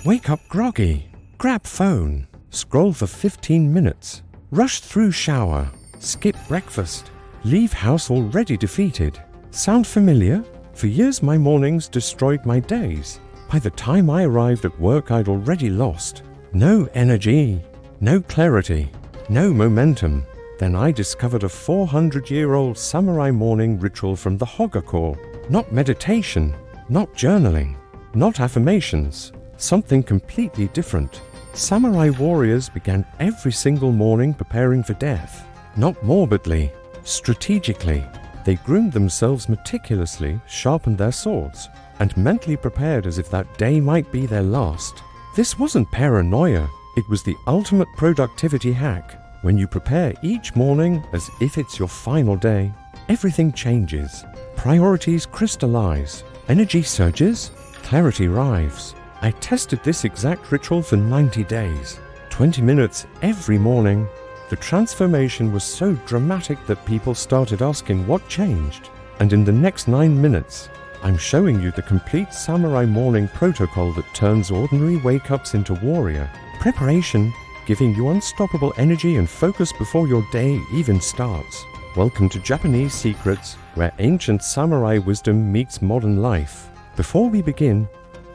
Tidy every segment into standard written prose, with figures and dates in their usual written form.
Wake up groggy. Grab phone. Scroll for 15 minutes. Rush through shower. Skip breakfast. Leave house already defeated. Sound familiar? For years my mornings destroyed my days. By the time I arrived at work I'd already lost. No energy. No clarity. No momentum. Then I discovered a 400-year-old samurai morning ritual from the Hagakure. Not meditation. Not journaling. Not affirmations. Something completely different. Samurai warriors began every single morning preparing for death. Not morbidly, strategically. They groomed themselves meticulously, sharpened their swords, and mentally prepared as if that day might be their last. This wasn't paranoia, it was the ultimate productivity hack. When you prepare each morning as if it's your final day, everything changes. Priorities crystallize, energy surges, clarity arrives. I tested this exact ritual for 90 days, 20 minutes every morning. The transformation was so dramatic that people started asking what changed. And in the next 9 minutes, I'm showing you the complete samurai morning protocol that turns ordinary wake-ups into warrior. Preparation, giving you unstoppable energy and focus before your day even starts. Welcome to Japanese Secrets, where ancient samurai wisdom meets modern life. Before we begin,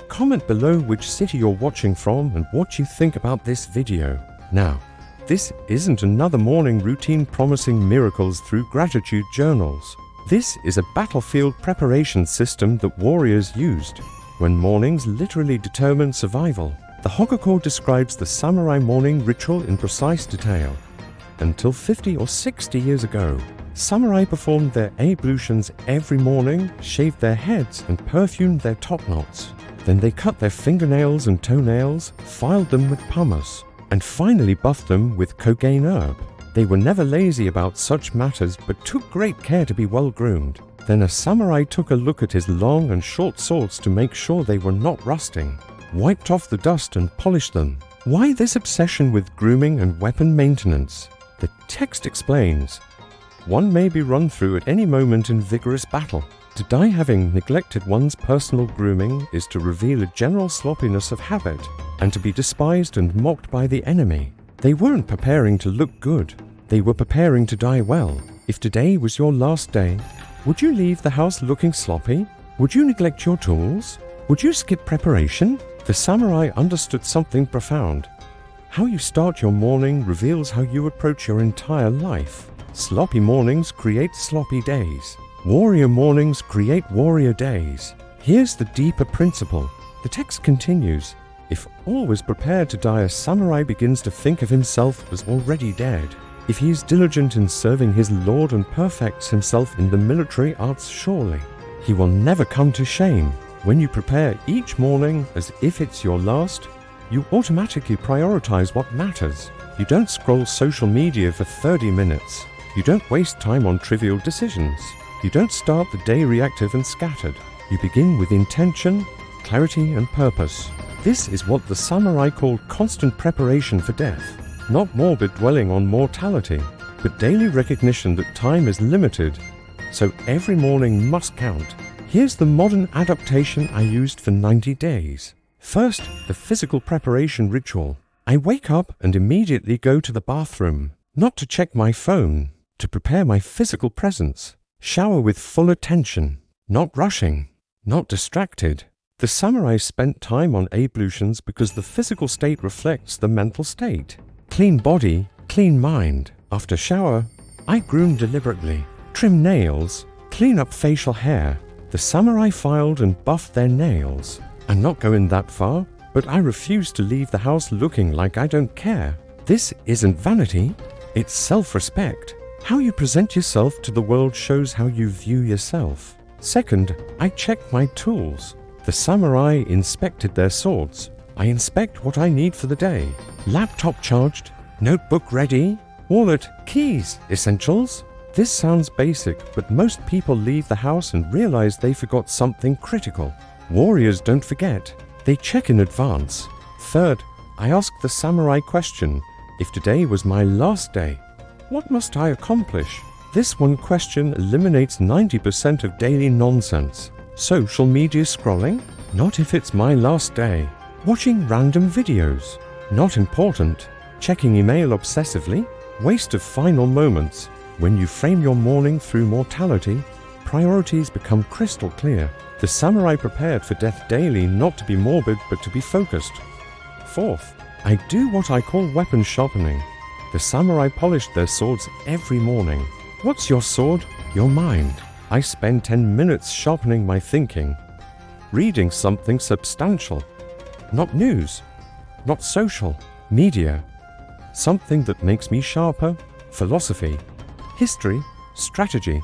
comment below which city you're watching from and what you think about this video. Now, this isn't another morning routine promising miracles through gratitude journals. This is a battlefield preparation system that warriors used when mornings literally determined survival. The Hagakure describes the samurai morning ritual in precise detail. Until 50 or 60 years ago, samurai performed their ablutions every morning, shaved their heads and perfumed their top knots. Then they cut their fingernails and toenails, filed them with pumice, and finally buffed them with kogain herb. They were never lazy about such matters but took great care to be well groomed. Then a samurai took a look at his long and short swords to make sure they were not rusting, wiped off the dust and polished them. Why this obsession with grooming and weapon maintenance? The text explains, one may be run through at any moment in vigorous battle. To die having neglected one's personal grooming is to reveal a general sloppiness of habit, and to be despised and mocked by the enemy. They weren't preparing to look good, they were preparing to die well. If today was your last day, would you leave the house looking sloppy? Would you neglect your tools? Would you skip preparation? The samurai understood something profound. How you start your morning reveals how you approach your entire life. Sloppy mornings create sloppy days. Warrior mornings create warrior days. Here's the deeper principle. The text continues, if always prepared to die, a samurai begins to think of himself as already dead. If he is diligent in serving his lord and perfects himself in the military arts, surely he will never come to shame. When you prepare each morning as if it's your last, you automatically prioritize what matters. You don't scroll social media for 30 minutes. You don't waste time on trivial decisions. You don't start the day reactive and scattered. You begin with intention, clarity and purpose. This is what the samurai called constant preparation for death. Not morbid dwelling on mortality, but daily recognition that time is limited, so every morning must count. Here's the modern adaptation I used for 90 days. First, the physical preparation ritual. I wake up and immediately go to the bathroom, not to check my phone, to prepare my physical presence. Shower with full attention, not rushing, not distracted. The samurai spent time on ablutions because the physical state reflects the mental state. Clean body, clean mind. After shower, I groom deliberately, trim nails, clean up facial hair. The samurai filed and buffed their nails. I'm not going that far, but I refuse to leave the house looking like I don't care. This isn't vanity, it's self-respect. How you present yourself to the world shows how you view yourself. Second, I checked my tools. The samurai inspected their swords. I inspect what I need for the day. Laptop charged, notebook ready, wallet, keys, essentials. This sounds basic, but most people leave the house and realize they forgot something critical. Warriors don't forget. They check in advance. Third, I ask the samurai question, if today was my last day, what must I accomplish? This one question eliminates 90% of daily nonsense. Social media scrolling? Not if it's my last day. Watching random videos. Not important. Checking email obsessively. Waste of final moments. When you frame your morning through mortality, priorities become crystal clear. The samurai prepared for death daily, not to be morbid but to be focused. Fourth, I do what I call weapon sharpening. The samurai polished their swords every morning. What's your sword? Your mind. I spend 10 minutes sharpening my thinking. Reading something substantial. Not news. Not social media. Something that makes me sharper. Philosophy. History. Strategy.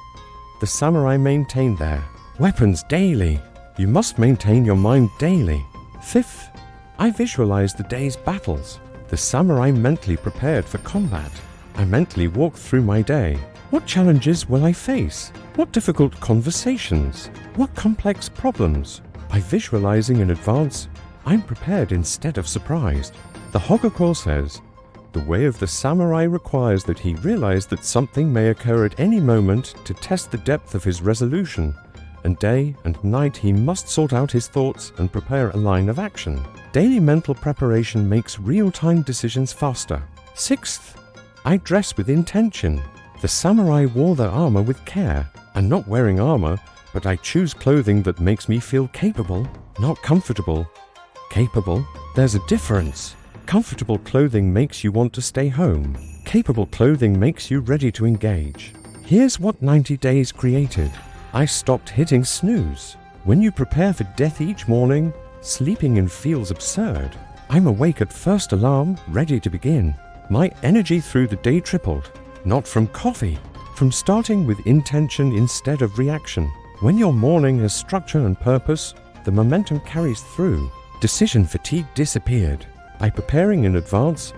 The samurai maintained their weapons daily. You must maintain your mind daily. Fifth, I visualize the day's battles. The samurai mentally prepared for combat. I mentally walk through my day. What challenges will I face? What difficult conversations? What complex problems? By visualizing in advance, I'm prepared instead of surprised. The Hagakure says, the way of the samurai requires that he realize that something may occur at any moment to test the depth of his resolution, and day and night he must sort out his thoughts and prepare a line of action. Daily mental preparation makes real-time decisions faster. Sixth, I dress with intention. The samurai wore their armor with care. I'm not wearing armor, but I choose clothing that makes me feel capable, not comfortable. Capable? There's a difference. Comfortable clothing makes you want to stay home. Capable clothing makes you ready to engage. Here's what 90 days created. I stopped hitting snooze. When you prepare for death each morning, sleeping in feels absurd. I'm awake at first alarm, ready to begin. My energy through the day tripled. Not from coffee, from starting with intention instead of reaction. When your morning has structure and purpose, the momentum carries through. Decision fatigue disappeared. By preparing in advance,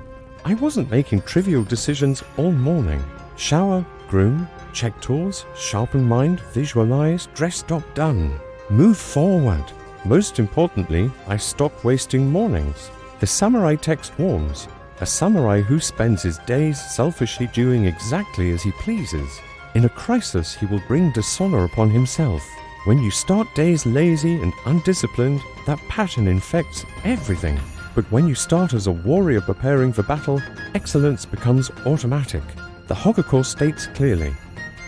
I wasn't making trivial decisions all morning. Shower, groom, check tools, sharpen mind, visualize, dress, stop, done. Move forward. Most importantly, I stopped wasting mornings. The samurai text warns, a samurai who spends his days selfishly doing exactly as he pleases. In a crisis, he will bring dishonor upon himself. When you start days lazy and undisciplined, that pattern infects everything. But when you start as a warrior preparing for battle, excellence becomes automatic. The Hagakure states clearly,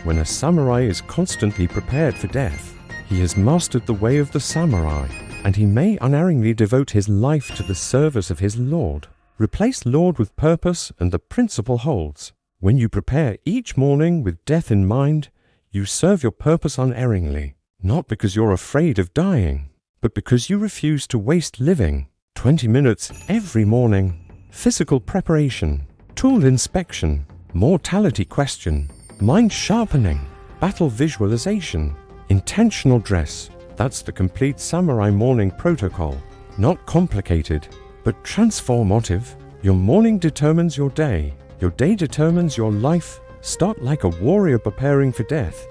when a samurai is constantly prepared for death, he has mastered the way of the samurai, and he may unerringly devote his life to the service of his lord. Replace lord with purpose and the principle holds. When you prepare each morning with death in mind, you serve your purpose unerringly, not because you're afraid of dying, but because you refuse to waste living. 20 minutes every morning. Physical preparation, tool inspection, mortality question, mind sharpening, battle visualization, intentional dress. That's the complete samurai morning protocol. Not complicated, but transformative. Your morning determines your day. Your day determines your life. Start like a warrior preparing for death.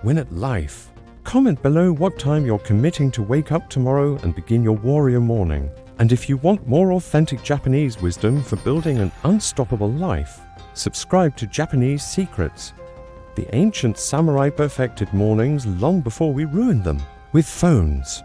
Win at life. Comment below what time you're committing to wake up tomorrow and begin your warrior morning. And if you want more authentic Japanese wisdom for building an unstoppable life, subscribe to Japanese Secrets. The ancient samurai perfected mornings long before we ruined them with phones.